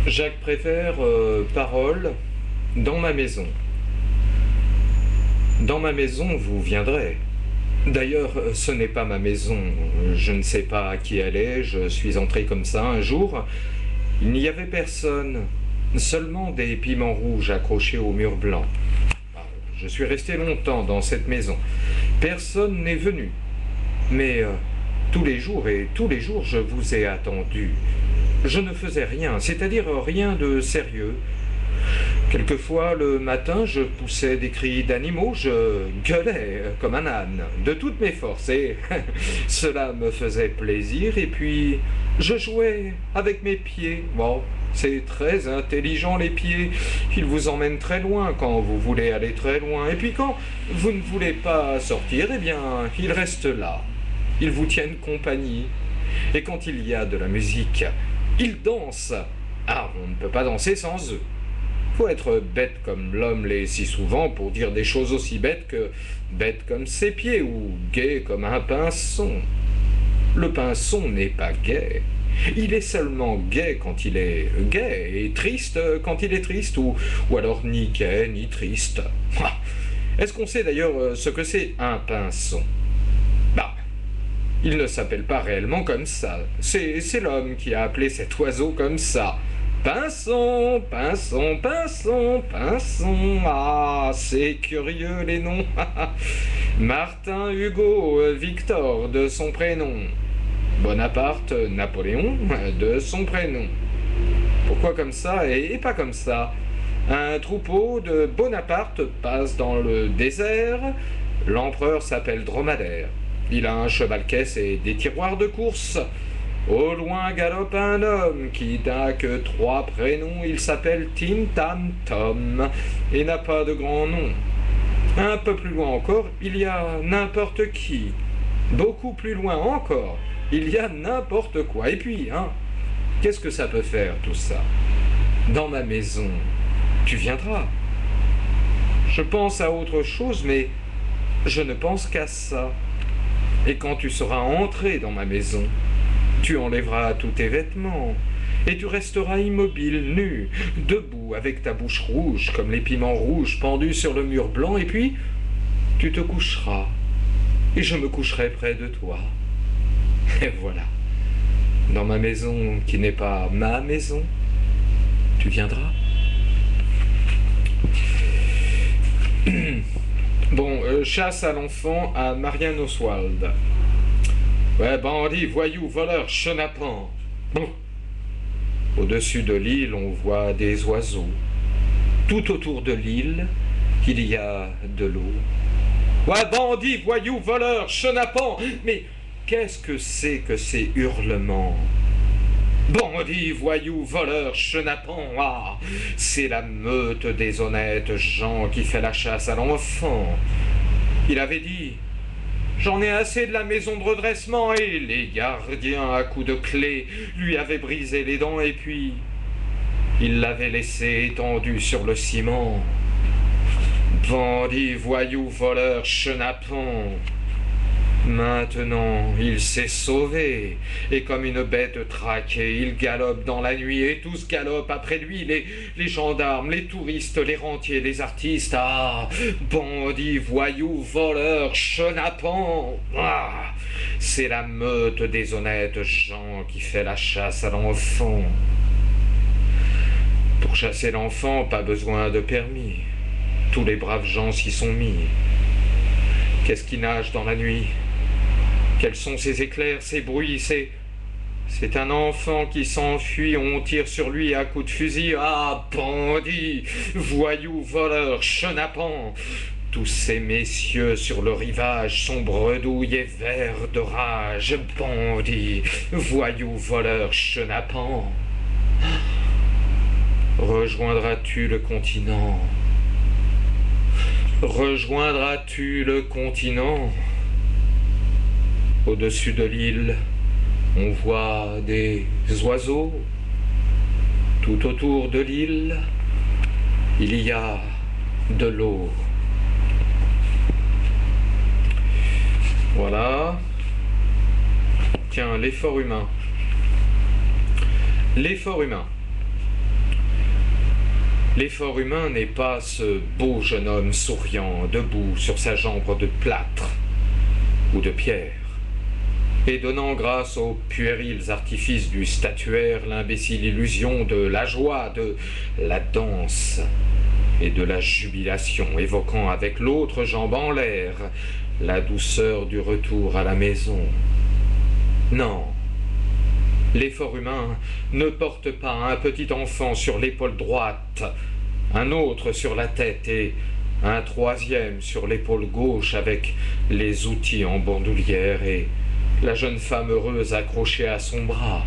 Jacques préfère parole dans ma maison. Dans ma maison, vous viendrez. D'ailleurs, ce n'est pas ma maison. Je ne sais pas à qui elle est. Je suis entré comme ça un jour. Il n'y avait personne. Seulement des piments rouges accrochés au mur blanc. Je suis resté longtemps dans cette maison. Personne n'est venu. Mais tous les jours et tous les jours, je vous ai attendu. Je ne faisais rien, c'est-à-dire rien de sérieux. Quelquefois, le matin, je poussais des cris d'animaux, je gueulais comme un âne, de toutes mes forces, et cela me faisait plaisir, et puis je jouais avec mes pieds. Bon, c'est très intelligent les pieds, ils vous emmènent très loin quand vous voulez aller très loin, et puis quand vous ne voulez pas sortir, eh bien, ils restent là, ils vous tiennent compagnie, et quand il y a de la musique, ils dansent. Ah, on ne peut pas danser sans eux. Faut être bête comme l'homme l'est si souvent pour dire des choses aussi bêtes que bête comme ses pieds ou gai comme un pinson. Le pinson n'est pas gai. Il est seulement gai quand il est gai et triste quand il est triste ou alors ni gai ni triste. Est-ce qu'on sait d'ailleurs ce que c'est un pinson? Bah, il ne s'appelle pas réellement comme ça. C'est l'homme qui a appelé cet oiseau comme ça. Pinson, pinson, pinson, pinson. Ah, c'est curieux les noms. Martin, Hugo, Victor de son prénom. Bonaparte, Napoléon de son prénom. Pourquoi comme ça et pas comme ça? Un troupeau de Bonaparte passe dans le désert. L'empereur s'appelle Dromadaire. Il a un cheval-caisse et des tiroirs de course. Au loin galope un homme qui n'a que 3 prénoms. Il s'appelle Tim Tam Tom et n'a pas de grand nom. Un peu plus loin encore, il y a n'importe qui. Beaucoup plus loin encore, il y a n'importe quoi. Et puis, qu'est-ce que ça peut faire tout ça? Dans ma maison, tu viendras. Je pense à autre chose, mais je ne pense qu'à ça. Et quand tu seras entré dans ma maison, tu enlèveras tous tes vêtements, et tu resteras immobile, nu, debout, avec ta bouche rouge, comme les piments rouges pendus sur le mur blanc, et puis tu te coucheras, et je me coucherai près de toi. Et voilà, dans ma maison qui n'est pas ma maison, tu viendras. Bon, chasse à l'enfant à Marianne Oswald. Ouais, bandit, voyou, voleur, chenapan. Bon. Au-dessus de l'île, on voit des oiseaux. Tout autour de l'île, il y a de l'eau. Ouais, bandit, voyou, voleur, chenapan. Mais qu'est-ce que c'est que ces hurlements? Bandit, voyou, voleur, chenapan. Ah, c'est la meute des honnêtes gens qui fait la chasse à l'enfant. Il avait dit... J'en ai assez de la maison de redressement, et les gardiens à coups de clé lui avaient brisé les dents et puis ils l'avaient laissé étendu sur le ciment. Bandit, voyou, voleur, chenapan. Maintenant, il s'est sauvé, et comme une bête traquée, il galope dans la nuit, et tous galopent après lui, les gendarmes, les touristes, les rentiers, les artistes. Ah, bandits, voyous, voleurs, chenapans. Ah, c'est la meute des honnêtes gens qui fait la chasse à l'enfant. Pour chasser l'enfant, pas besoin de permis. Tous les braves gens s'y sont mis. Qu'est-ce qui nage dans la nuit? Quels sont ces éclairs, ces bruits, C'est un enfant qui s'enfuit, on tire sur lui à coups de fusil. Ah, bandit, voyou, voleur, chenapan. Tous ces messieurs sur le rivage sont bredouilles et verts de rage. Bandit, voyou, voleur, chenapan. Rejoindras-tu le continent? Rejoindras-tu le continent? Au-dessus de l'île, on voit des oiseaux. Tout autour de l'île, il y a de l'eau. Voilà. Tiens, l'effort humain. L'effort humain. L'effort humain n'est pas ce beau jeune homme souriant, debout sur sa jambe de plâtre ou de pierre, et donnant grâce aux puérils artifices du statuaire l'imbécile illusion de la joie, de la danse et de la jubilation, évoquant avec l'autre jambe en l'air la douceur du retour à la maison. Non, l'effort humain ne porte pas un petit enfant sur l'épaule droite, un autre sur la tête et un troisième sur l'épaule gauche avec les outils en bandoulière et la jeune femme heureuse accrochée à son bras.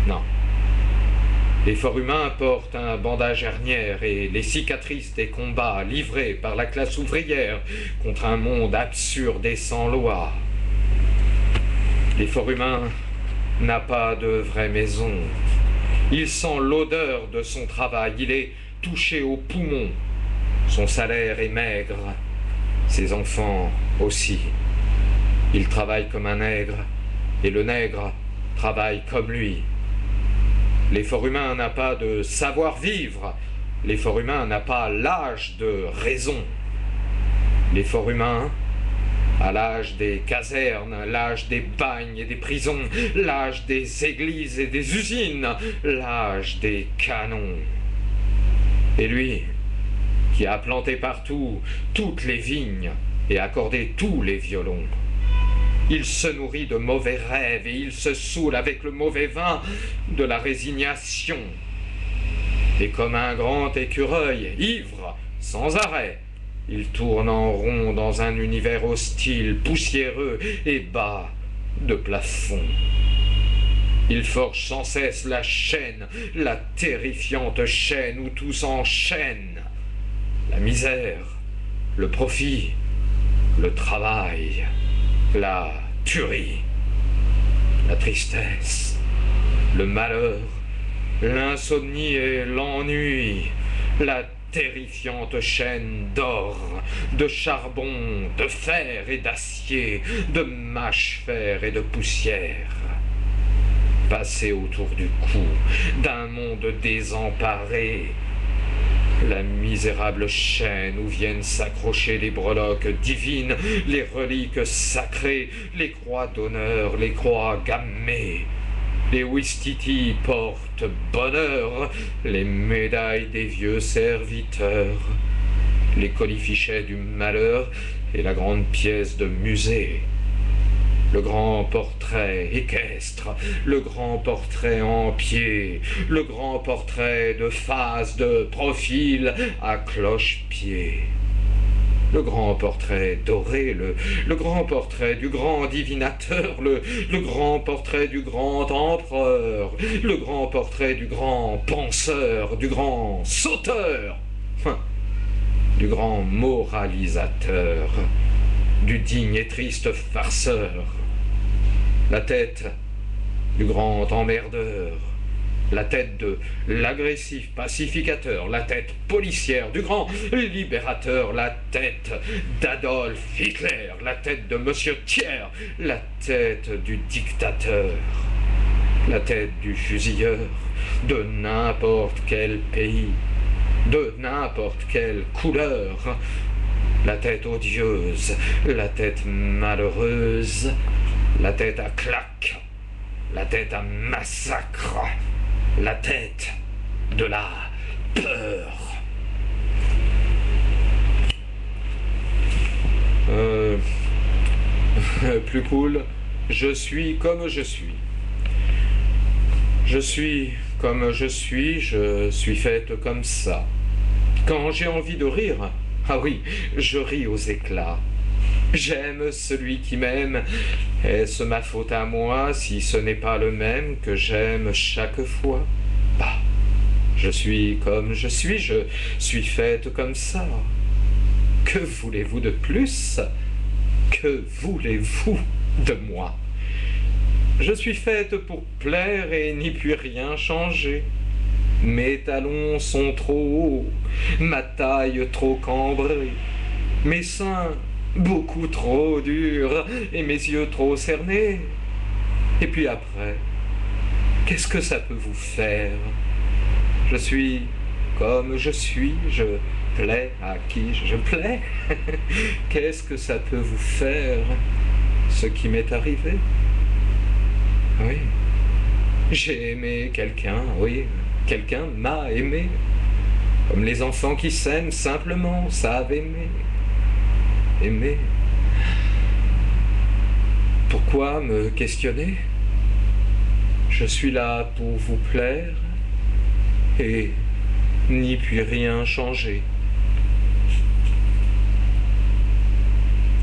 Non. L'effort humain porte un bandage hernière et les cicatrices des combats livrés par la classe ouvrière contre un monde absurde et sans loi. L'effort humain n'a pas de vraie maison. Il sent l'odeur de son travail, il est touché aux poumons. Son salaire est maigre, ses enfants aussi. Il travaille comme un nègre, et le nègre travaille comme lui. L'effort humain n'a pas de savoir-vivre, l'effort humain n'a pas l'âge de raison. L'effort humain a l'âge des casernes, l'âge des bagnes et des prisons, l'âge des églises et des usines, l'âge des canons. Et lui, qui a planté partout toutes les vignes et accordé tous les violons, il se nourrit de mauvais rêves et il se saoule avec le mauvais vin de la résignation. Et comme un grand écureuil, ivre, sans arrêt, il tourne en rond dans un univers hostile, poussiéreux et bas de plafond. Il forge sans cesse la chaîne, la terrifiante chaîne où tout s'enchaîne. La misère, le profit, le travail, la tuerie, la tristesse, le malheur, l'insomnie et l'ennui, la terrifiante chaîne d'or, de charbon, de fer et d'acier, de mâche-fer et de poussière. Passé autour du cou d'un monde désemparé, la misérable chaîne où viennent s'accrocher les breloques divines, les reliques sacrées, les croix d'honneur, les croix gammées. Les ouistiti portent bonheur, les médailles des vieux serviteurs, les colifichets du malheur et la grande pièce de musée. Le grand portrait équestre, le grand portrait en pied, le grand portrait de face, de profil à cloche-pied. Le grand portrait doré, le grand portrait du grand divinateur, le grand portrait du grand empereur, le grand portrait du grand penseur, du grand sauteur, du grand moralisateur, du digne et triste farceur. La tête du grand emmerdeur, la tête de l'agressif pacificateur, la tête policière du grand libérateur, la tête d'Adolf Hitler, la tête de Monsieur Thiers, la tête du dictateur, la tête du fusilleur de n'importe quel pays, de n'importe quelle couleur, la tête odieuse, la tête malheureuse, la tête à claque, la tête à massacre, la tête de la peur. Plus cool, je suis comme je suis. Je suis comme je suis faite comme ça. Quand j'ai envie de rire, ah oui, je ris aux éclats. J'aime celui qui m'aime. Est-ce ma faute à moi si ce n'est pas le même que j'aime chaque fois? Bah, je suis comme je suis faite comme ça. Que voulez-vous de plus? Que voulez-vous de moi? Je suis faite pour plaire et n'y puis rien changer. Mes talons sont trop hauts, ma taille trop cambrée, mes seins beaucoup trop durs et mes yeux trop cernés. Et puis après, qu'est-ce que ça peut vous faire? Je suis comme je suis, je plais à qui je plais. Qu'est-ce que ça peut vous faire, ce qui m'est arrivé? Oui, j'ai aimé quelqu'un, oui, quelqu'un m'a aimé, comme les enfants qui s'aiment simplement savent aimer. Aimer. Pourquoi me questionner? Je suis là pour vous plaire et n'y puis rien changer.